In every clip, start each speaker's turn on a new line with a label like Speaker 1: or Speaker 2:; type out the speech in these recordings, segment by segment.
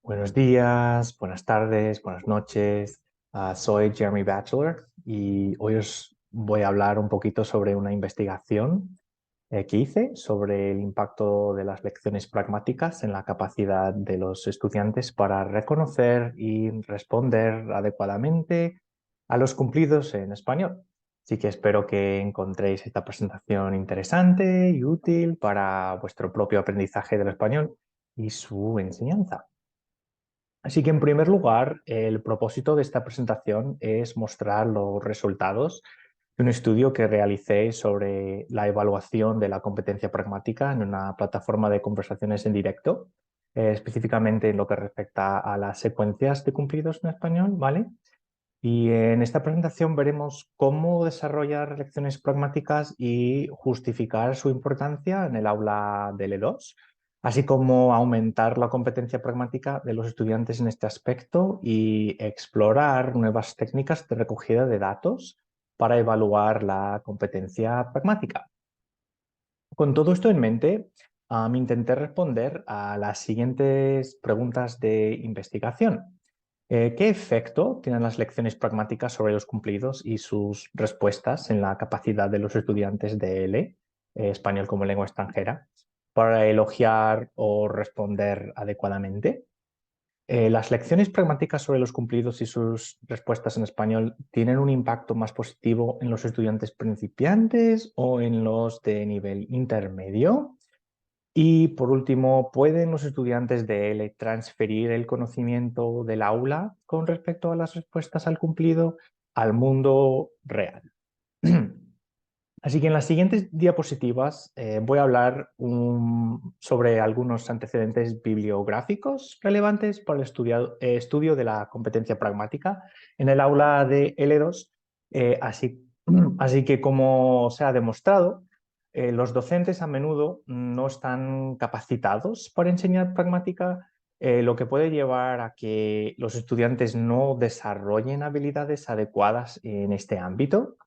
Speaker 1: Buenos días, buenas tardes, buenas noches. Soy Jeremy Batchelor y hoy os voy a hablar un poquito sobre una investigación que hice sobre el impacto de las lecciones pragmáticas en la capacidad de los estudiantes para reconocer y responder adecuadamente a los cumplidos en español. Así que espero que encontréis esta presentación interesante y útil para vuestro propio aprendizaje del español y su enseñanza. Así que en primer lugar, el propósito de esta presentación es mostrar los resultados de un estudio que realicé sobre la evaluación de la competencia pragmática en una plataforma de conversaciones en directo, específicamente en lo que respecta a las secuencias de cumplidos en español, ¿vale? Y en esta presentación veremos cómo desarrollar lecciones pragmáticas y justificar su importancia en el aula de L2, así como aumentar la competencia pragmática de los estudiantes en este aspecto y explorar nuevas técnicas de recogida de datos para evaluar la competencia pragmática. Con todo esto en mente, intenté responder a las siguientes preguntas de investigación. ¿Qué efecto tienen las lecciones pragmáticas sobre los cumplidos y sus respuestas en la capacidad de los estudiantes de L, español como lengua extranjera, para elogiar o responder adecuadamente? ¿Las lecciones pragmáticas sobre los cumplidos y sus respuestas en español tienen un impacto más positivo en los estudiantes principiantes o en los de nivel intermedio? Y por último, ¿pueden los estudiantes de L transferir el conocimiento del aula con respecto a las respuestas al cumplido al mundo real? Así que en las siguientes diapositivas voy a hablar sobre algunos antecedentes bibliográficos relevantes para el estudio de la competencia pragmática en el aula de L2. Así que como se ha demostrado, los docentes a menudo no están capacitados para enseñar pragmática, lo que puede llevar a que los estudiantes no desarrollen habilidades adecuadas en este ámbito.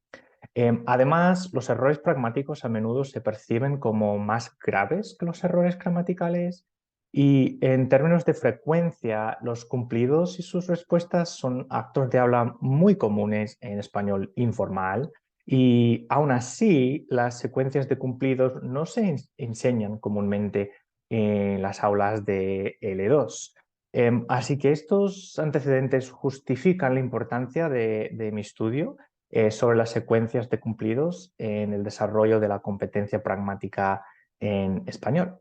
Speaker 1: Además, los errores pragmáticos a menudo se perciben como más graves que los errores gramaticales y en términos de frecuencia, los cumplidos y sus respuestas son actos de habla muy comunes en español informal y aún así las secuencias de cumplidos no se enseñan comúnmente en las aulas de L2. Así que estos antecedentes justifican la importancia de mi estudio sobre las secuencias de cumplidos en el desarrollo de la competencia pragmática en español.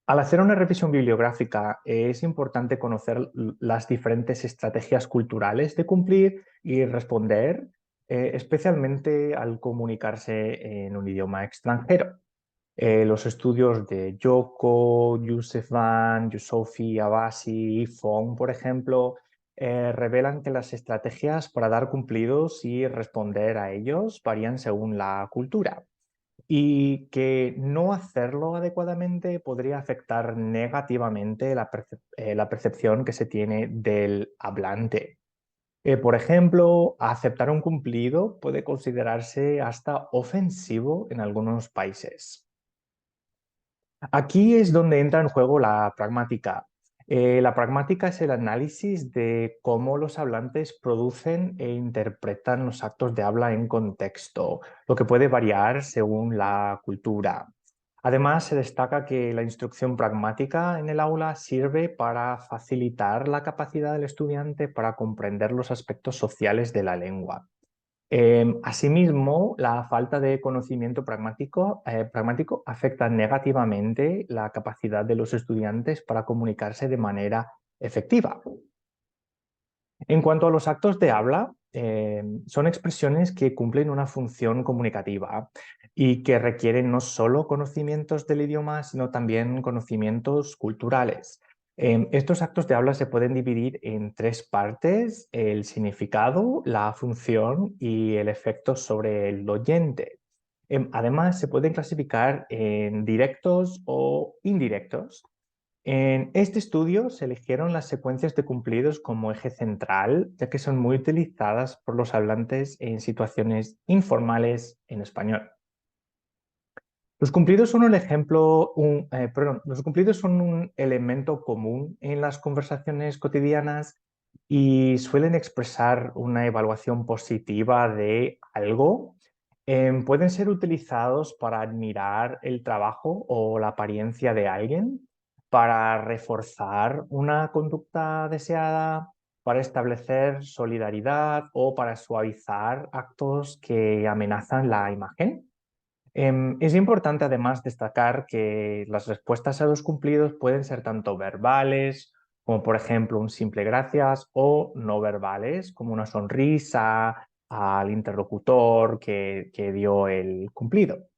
Speaker 1: Al hacer una revisión bibliográfica es importante conocer las diferentes estrategias culturales de cumplir y responder, especialmente al comunicarse en un idioma extranjero. Los estudios de Yoko, Youssef Van, Youssoufi, Abbasi y Fong, por ejemplo, revelan que las estrategias para dar cumplidos y responder a ellos varían según la cultura y que no hacerlo adecuadamente podría afectar negativamente la percepción que se tiene del hablante. Por ejemplo, aceptar un cumplido puede considerarse hasta ofensivo en algunos países. Aquí es donde entra en juego la pragmática. La pragmática es el análisis de cómo los hablantes producen e interpretan los actos de habla en contexto, lo que puede variar según la cultura. Además, se destaca que la instrucción pragmática en el aula sirve para facilitar la capacidad del estudiante para comprender los aspectos sociales de la lengua. Asimismo, la falta de conocimiento pragmático afecta negativamente la capacidad de los estudiantes para comunicarse de manera efectiva. En cuanto a los actos de habla, son expresiones que cumplen una función comunicativa y que requieren no solo conocimientos del idioma, sino también conocimientos culturales. Estos actos de habla se pueden dividir en tres partes: el significado, la función y el efecto sobre el oyente. Además, se pueden clasificar en directos o indirectos. En este estudio se eligieron las secuencias de cumplidos como eje central, ya que son muy utilizadas por los hablantes en situaciones informales en español. Los cumplidos son un ejemplo, perdón, los cumplidos son un elemento común en las conversaciones cotidianas y suelen expresar una evaluación positiva de algo. Pueden ser utilizados para admirar el trabajo o la apariencia de alguien, para reforzar una conducta deseada, para establecer solidaridad o para suavizar actos que amenazan la imagen. Es importante además destacar que las respuestas a los cumplidos pueden ser tanto verbales, como por ejemplo un simple gracias, o no verbales, como una sonrisa al interlocutor que dio el cumplido.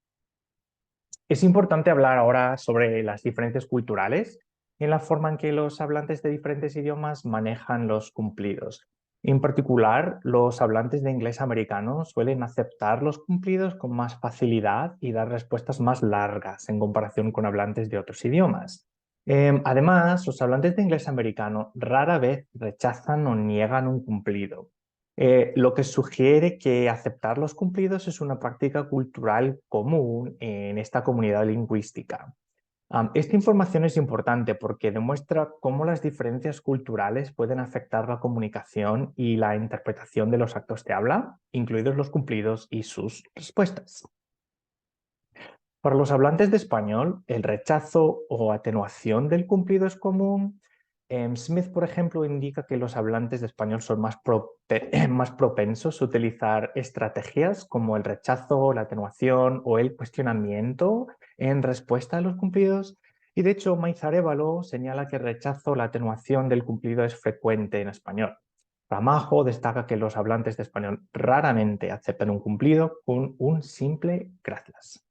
Speaker 1: Es importante hablar ahora sobre las diferencias culturales en la forma en que los hablantes de diferentes idiomas manejan los cumplidos. En particular, los hablantes de inglés americano suelen aceptar los cumplidos con más facilidad y dar respuestas más largas en comparación con hablantes de otros idiomas. Además, los hablantes de inglés americano rara vez rechazan o niegan un cumplido, lo que sugiere que aceptar los cumplidos es una práctica cultural común en esta comunidad lingüística. Esta información es importante porque demuestra cómo las diferencias culturales pueden afectar la comunicación y la interpretación de los actos de habla, incluidos los cumplidos y sus respuestas. Para los hablantes de español, el rechazo o atenuación del cumplido es común. Smith, por ejemplo, indica que los hablantes de español son más propensos a utilizar estrategias como el rechazo, la atenuación o el cuestionamiento en respuesta a los cumplidos. Y de hecho, Maizarévalo señala que el rechazo, la atenuación del cumplido es frecuente en español. Ramajo destaca que los hablantes de español raramente aceptan un cumplido con un simple gracias.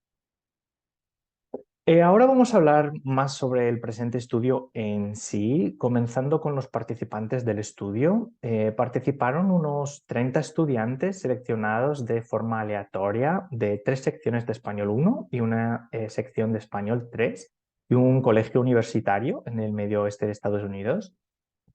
Speaker 1: Ahora vamos a hablar más sobre el presente estudio en sí, comenzando con los participantes del estudio. Participaron unos 30 estudiantes seleccionados de forma aleatoria de 3 secciones de Español 1 y una sección de Español 3 y un colegio universitario en el medio oeste de Estados Unidos.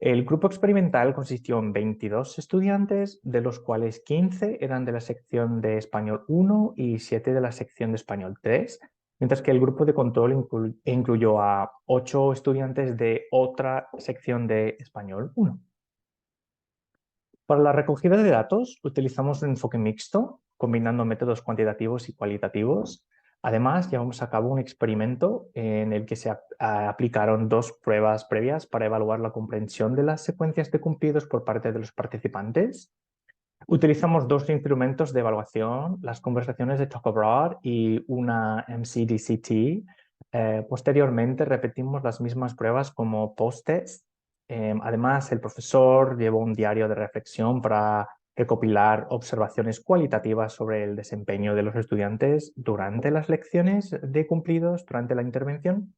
Speaker 1: El grupo experimental consistió en 22 estudiantes, de los cuales 15 eran de la sección de Español 1 y 7 de la sección de Español 3, mientras que el grupo de control incluyó a 8 estudiantes de otra sección de Español 1. Para la recogida de datos utilizamos un enfoque mixto, combinando métodos cuantitativos y cualitativos. Además, llevamos a cabo un experimento en el que se aplicaron 2 pruebas previas para evaluar la comprensión de las secuencias de cumplidos por parte de los participantes. Utilizamos 2 instrumentos de evaluación, las conversaciones de Talk Abroad y una MCDCT. Posteriormente repetimos las mismas pruebas como post-test. Además, el profesor llevó un diario de reflexión para recopilar observaciones cualitativas sobre el desempeño de los estudiantes durante las lecciones de cumplidos, durante la intervención.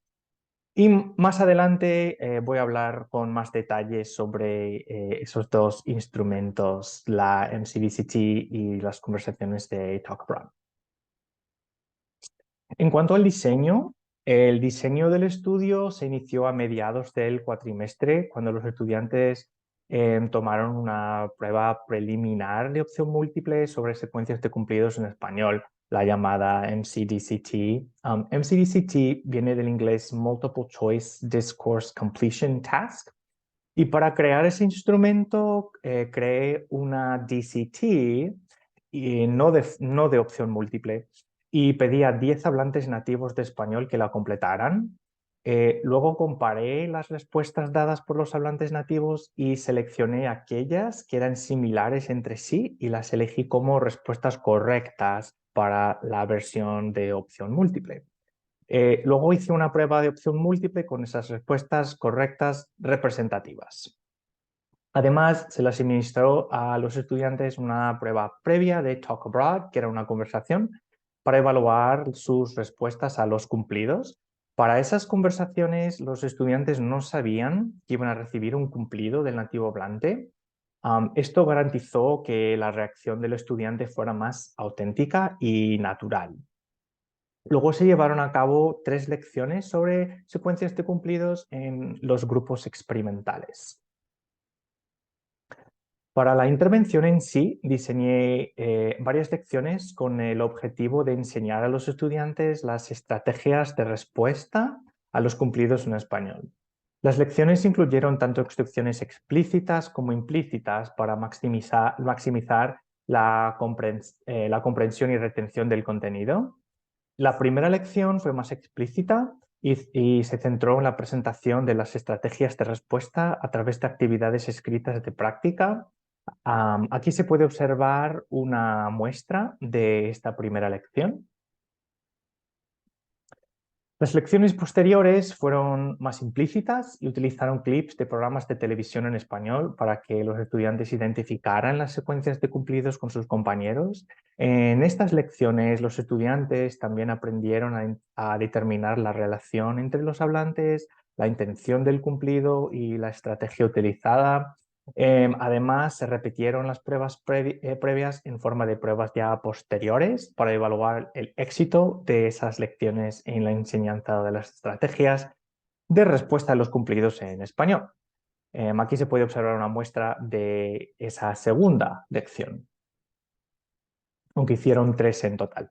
Speaker 1: Y más adelante voy a hablar con más detalles sobre esos 2 instrumentos, la MCDCT y las conversaciones de TalkAbout. En cuanto al diseño, el diseño del estudio se inició a mediados del cuatrimestre, cuando los estudiantes tomaron una prueba preliminar de opción múltiple sobre secuencias de cumplidos en español, la llamada MCDCT. MCDCT viene del inglés Multiple Choice Discourse Completion Task. Y para crear ese instrumento, creé una DCT, y no de opción múltiple, y pedí a 10 hablantes nativos de español que la completaran. Luego comparé las respuestas dadas por los hablantes nativos y seleccioné aquellas que eran similares entre sí y las elegí como respuestas correctas para la versión de opción múltiple. Luego hice una prueba de opción múltiple con esas respuestas correctas representativas. Además, se les administró a los estudiantes una prueba previa de Talk Abroad, que era una conversación, para evaluar sus respuestas a los cumplidos. Para esas conversaciones, los estudiantes no sabían que iban a recibir un cumplido del nativo hablante. Esto garantizó que la reacción del estudiante fuera más auténtica y natural. Luego se llevaron a cabo 3 lecciones sobre secuencias de cumplidos en los grupos experimentales. Para la intervención en sí, diseñé varias lecciones con el objetivo de enseñar a los estudiantes las estrategias de respuesta a los cumplidos en español. Las lecciones incluyeron tanto instrucciones explícitas como implícitas para maximizar la comprensión y retención del contenido. La primera lección fue más explícita y se centró en la presentación de las estrategias de respuesta a través de actividades escritas de práctica. Aquí se puede observar una muestra de esta primera lección. Las lecciones posteriores fueron más implícitas y utilizaron clips de programas de televisión en español para que los estudiantes identificaran las secuencias de cumplidos con sus compañeros. En estas lecciones, los estudiantes también aprendieron a determinar la relación entre los hablantes, la intención del cumplido y la estrategia utilizada. Además, se repitieron las pruebas previas en forma de pruebas ya posteriores para evaluar el éxito de esas lecciones en la enseñanza de las estrategias de respuesta a los cumplidos en español. Aquí se puede observar una muestra de esa segunda lección, aunque hicieron 3 en total.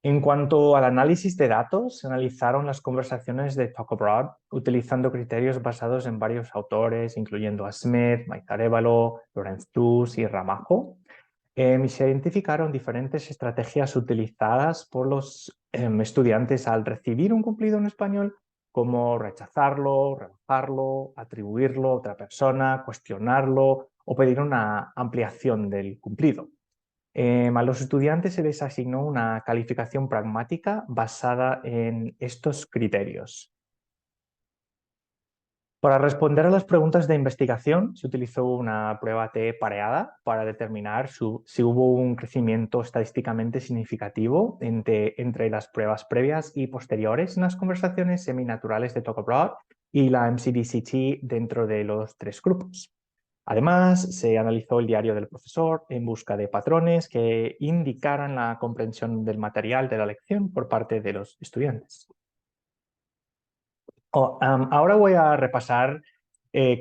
Speaker 1: En cuanto al análisis de datos, se analizaron las conversaciones de Talk Abroad utilizando criterios basados en varios autores, incluyendo a Smith, Mike Arevalo, Lorenz Dus y Ramajo. Y se identificaron diferentes estrategias utilizadas por los estudiantes al recibir un cumplido en español, como rechazarlo, rebajarlo, atribuirlo a otra persona, cuestionarlo o pedir una ampliación del cumplido. A los estudiantes se les asignó una calificación pragmática basada en estos criterios. Para responder a las preguntas de investigación, se utilizó una prueba T pareada para determinar si hubo un crecimiento estadísticamente significativo entre las pruebas previas y posteriores en las conversaciones seminaturales de Talk Abroad y la MCDCT dentro de los 3 grupos. Además, se analizó el diario del profesor en busca de patrones que indicaran la comprensión del material de la lección por parte de los estudiantes. Ahora voy a repasar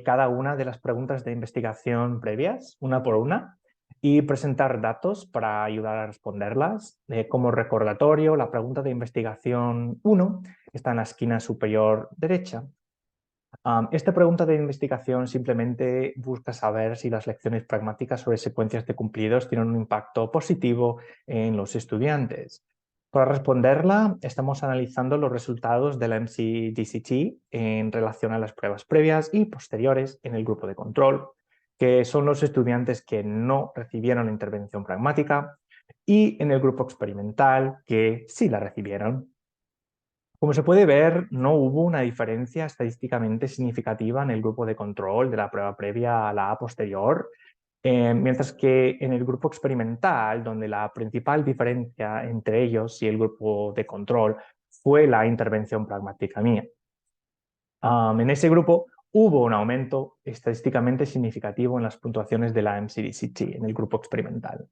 Speaker 1: cada una de las preguntas de investigación previas, una por una, y presentar datos para ayudar a responderlas. Como recordatorio, la pregunta de investigación 1 está en la esquina superior derecha. Esta pregunta de investigación simplemente busca saber si las lecciones pragmáticas sobre secuencias de cumplidos tienen un impacto positivo en los estudiantes. Para responderla, estamos analizando los resultados de la MCDCT en relación a las pruebas previas y posteriores en el grupo de control, que son los estudiantes que no recibieron intervención pragmática, y en el grupo experimental, que sí la recibieron. Como se puede ver, no hubo una diferencia estadísticamente significativa en el grupo de control de la prueba previa a la A posterior, mientras que en el grupo experimental, donde la principal diferencia entre ellos y el grupo de control fue la intervención pragmática mía. En ese grupo hubo un aumento estadísticamente significativo en las puntuaciones de la MCDCT en el grupo experimental.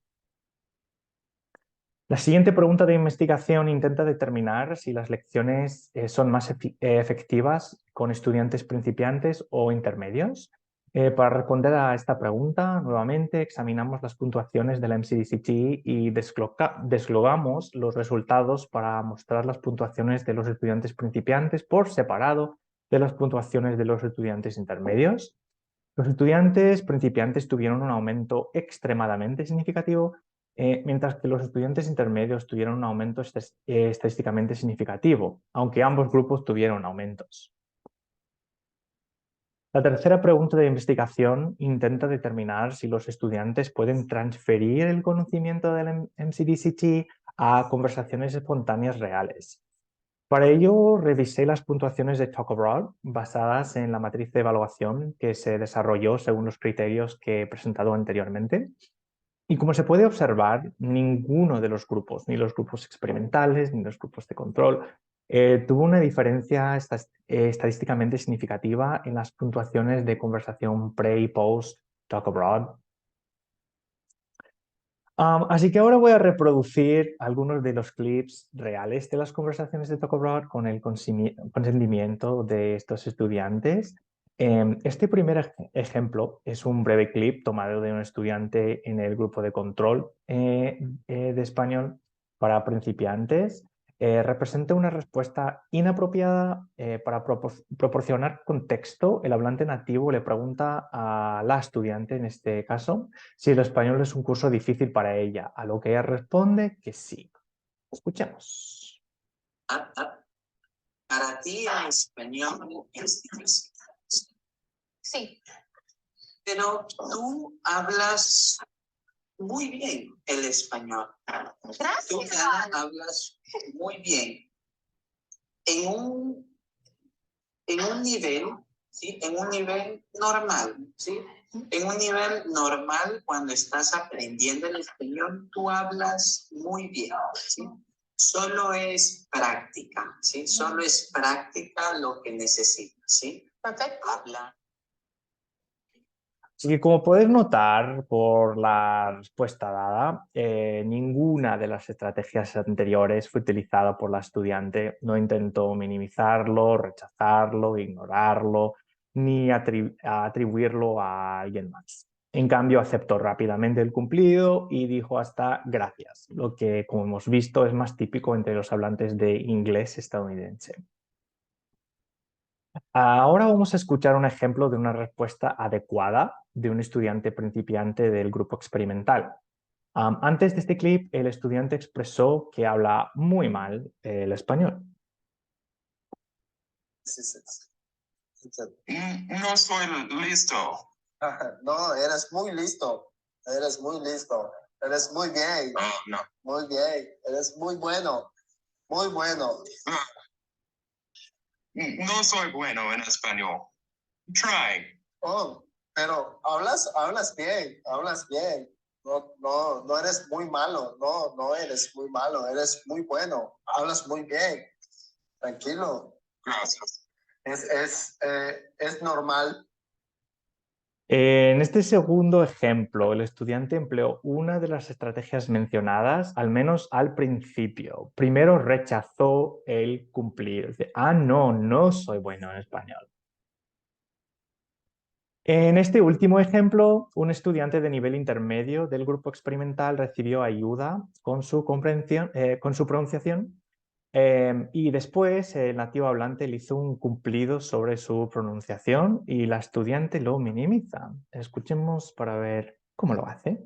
Speaker 1: La siguiente pregunta de investigación intenta determinar si las lecciones son más efectivas con estudiantes principiantes o intermedios. Para responder a esta pregunta, nuevamente examinamos las puntuaciones de la MCDCT y desglosamos los resultados para mostrar las puntuaciones de los estudiantes principiantes por separado de las puntuaciones de los estudiantes intermedios. Los estudiantes principiantes tuvieron un aumento extremadamente significativo, mientras que los estudiantes intermedios tuvieron un aumento estadísticamente significativo, aunque ambos grupos tuvieron aumentos. La tercera pregunta de investigación intenta determinar si los estudiantes pueden transferir el conocimiento del MCDCT a conversaciones espontáneas reales. Para ello, revisé las puntuaciones de Talk Abroad basadas en la matriz de evaluación que se desarrolló según los criterios que he presentado anteriormente. Y como se puede observar, ninguno de los grupos, ni los grupos experimentales, ni los grupos de control, tuvo una diferencia estadísticamente significativa en las puntuaciones de conversación pre y post Talk Abroad. Así que ahora voy a reproducir algunos de los clips reales de las conversaciones de Talk Abroad con el consentimiento de estos estudiantes. Este primer ejemplo es un breve clip tomado de un estudiante en el grupo de control de español para principiantes. Representa una respuesta inapropiada para proporcionar contexto. El hablante nativo le pregunta a la estudiante, en este caso, si el español es un curso difícil para ella, a lo que ella responde que sí. Escuchemos.
Speaker 2: Para ti el español es difícil.
Speaker 3: Sí,
Speaker 2: Pero tú hablas muy bien el español. Tú
Speaker 3: gracias.
Speaker 2: hablas muy bien. En un nivel, ¿sí? En un nivel normal, ¿sí? En un nivel normal, cuando estás aprendiendo el español, tú hablas muy bien, ¿sí? Solo es práctica, ¿sí? Solo es práctica lo que necesitas, ¿sí?
Speaker 3: Perfecto.
Speaker 2: Habla.
Speaker 1: Así que como puedes notar por la respuesta dada, ninguna de las estrategias anteriores fue utilizada por la estudiante. No intentó minimizarlo, rechazarlo, ignorarlo, ni atribuirlo a alguien más. En cambio, aceptó rápidamente el cumplido y dijo hasta gracias, lo que, como hemos visto, es más típico entre los hablantes de inglés estadounidense. Ahora vamos a escuchar un ejemplo de una respuesta adecuada de un estudiante principiante del grupo experimental. Antes de este clip, el estudiante expresó que habla muy mal el español.
Speaker 4: No soy listo.
Speaker 5: No, eres muy listo. Eres muy listo. Eres muy bien.
Speaker 4: Oh, no.
Speaker 5: Muy bien. Eres muy bueno. Muy bueno.
Speaker 4: No soy bueno en español. Try.
Speaker 5: Oh, pero hablas bien. Hablas bien. No eres muy malo. No eres muy malo. Eres muy bueno. Hablas muy bien. Tranquilo.
Speaker 4: Gracias.
Speaker 5: Es normal.
Speaker 1: En este segundo ejemplo, el estudiante empleó una de las estrategias mencionadas, al menos al principio. Primero rechazó el cumplir. Dice, no soy bueno en español. En este último ejemplo, un estudiante de nivel intermedio del grupo experimental recibió ayuda con su comprensión, con su pronunciación, y después el nativo hablante le hizo un cumplido sobre su pronunciación y la estudiante lo minimiza. Escuchemos para ver cómo lo hace.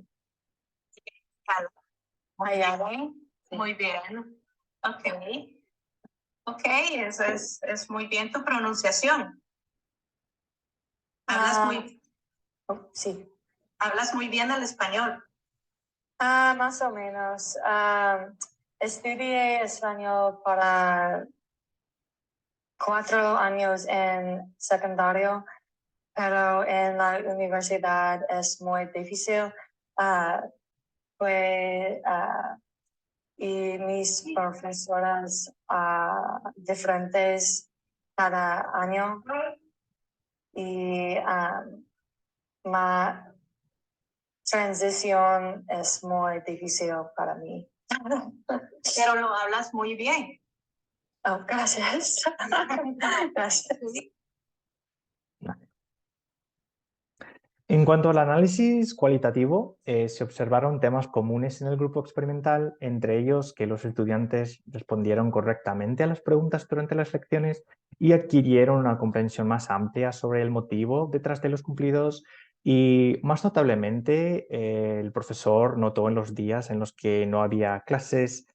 Speaker 3: Muy bien. Ok. Ok, eso es muy bien tu pronunciación.
Speaker 6: Sí.
Speaker 3: Hablas muy bien el español.
Speaker 6: Más o menos. Estudié español para 4 años en secundario, pero en la universidad es muy difícil. Y mis profesoras diferentes cada año y la transición es muy difícil para mí.
Speaker 3: Pero lo hablas muy bien.
Speaker 6: Oh, gracias. Gracias.
Speaker 1: En cuanto al análisis cualitativo, se observaron temas comunes en el grupo experimental, entre ellos que los estudiantes respondieron correctamente a las preguntas durante las lecciones y adquirieron una comprensión más amplia sobre el motivo detrás de los cumplidos y, más notablemente, el profesor notó en los días en los que no había clases,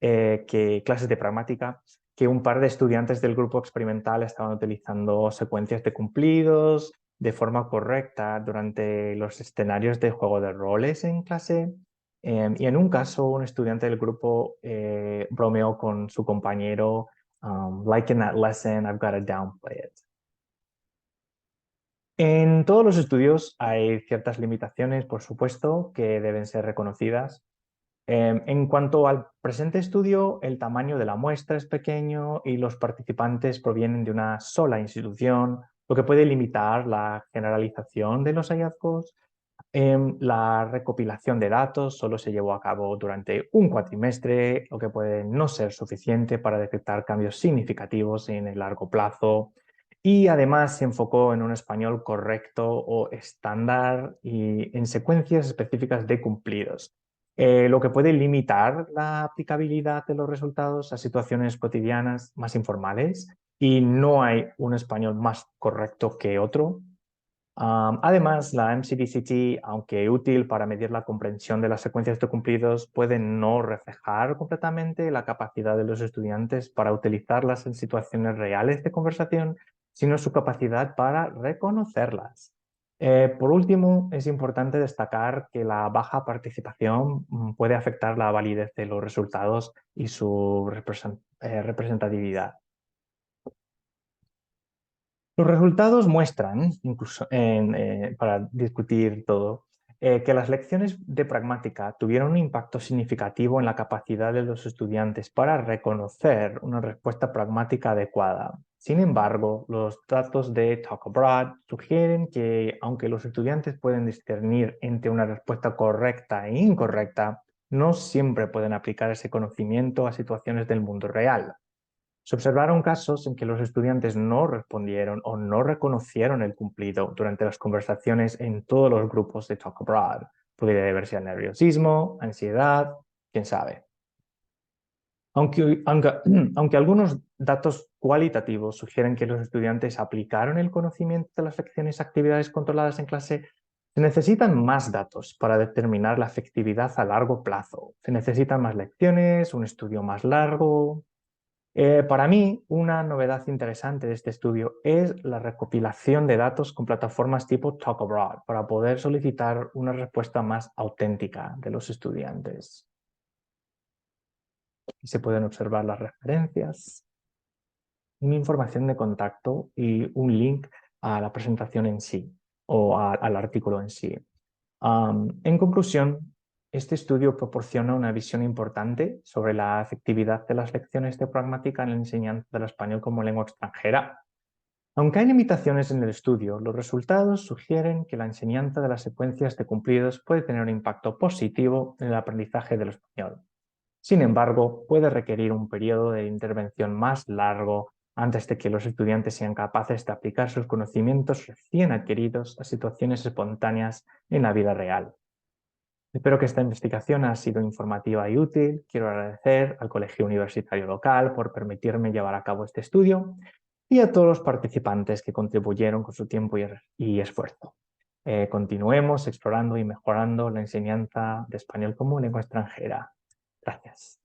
Speaker 1: clases de pragmática, que un par de estudiantes del grupo experimental estaban utilizando secuencias de cumplidos de forma correcta durante los escenarios de juego de roles en clase. Y en un caso, un estudiante del grupo bromeó con su compañero, like in that lesson, I've got to downplay it. En todos los estudios hay ciertas limitaciones, por supuesto, que deben ser reconocidas. En cuanto al presente estudio, el tamaño de la muestra es pequeño y los participantes provienen de una sola institución, lo que puede limitar la generalización de los hallazgos. La recopilación de datos solo se llevó a cabo durante un cuatrimestre, lo que puede no ser suficiente para detectar cambios significativos en el largo plazo. y además se enfocó en un español correcto o estándar y en secuencias específicas de cumplidos, lo que puede limitar la aplicabilidad de los resultados a situaciones cotidianas más informales y no hay un español más correcto que otro. Además, la MCDCT, aunque útil para medir la comprensión de las secuencias de cumplidos, puede no reflejar completamente la capacidad de los estudiantes para utilizarlas en situaciones reales de conversación, sino su capacidad para reconocerlas. Por último, es importante destacar que la baja participación puede afectar la validez de los resultados y su representatividad. Los resultados muestran, incluso para discutir todo, que las lecciones de pragmática tuvieron un impacto significativo en la capacidad de los estudiantes para reconocer una respuesta pragmática adecuada. Sin embargo, los datos de Talk Abroad sugieren que, aunque los estudiantes pueden discernir entre una respuesta correcta e incorrecta, no siempre pueden aplicar ese conocimiento a situaciones del mundo real. Se observaron casos en que los estudiantes no respondieron o no reconocieron el cumplido durante las conversaciones en todos los grupos de Talk Abroad. Podría deberse al nerviosismo, ansiedad, quién sabe. Aunque algunos datos cualitativos sugieren que los estudiantes aplicaron el conocimiento de las lecciones y actividades controladas en clase, se necesitan más datos para determinar la efectividad a largo plazo. Se necesitan más lecciones, un estudio más largo. Para mí, una novedad interesante de este estudio es la recopilación de datos con plataformas tipo Talk Abroad para poder solicitar una respuesta más auténtica de los estudiantes. Aquí se pueden observar las referencias, una información de contacto y un link a la presentación en sí o al artículo en sí. En conclusión, este estudio proporciona una visión importante sobre la efectividad de las lecciones de pragmática en la enseñanza del español como lengua extranjera. Aunque hay limitaciones en el estudio, los resultados sugieren que la enseñanza de las secuencias de cumplidos puede tener un impacto positivo en el aprendizaje del español. Sin embargo, puede requerir un periodo de intervención más largo antes de que los estudiantes sean capaces de aplicar sus conocimientos recién adquiridos a situaciones espontáneas en la vida real. Espero que esta investigación haya sido informativa y útil. Quiero agradecer al Colegio Universitario Local por permitirme llevar a cabo este estudio y a todos los participantes que contribuyeron con su tiempo y esfuerzo. Continuemos explorando y mejorando la enseñanza de español como lengua extranjera. Gracias.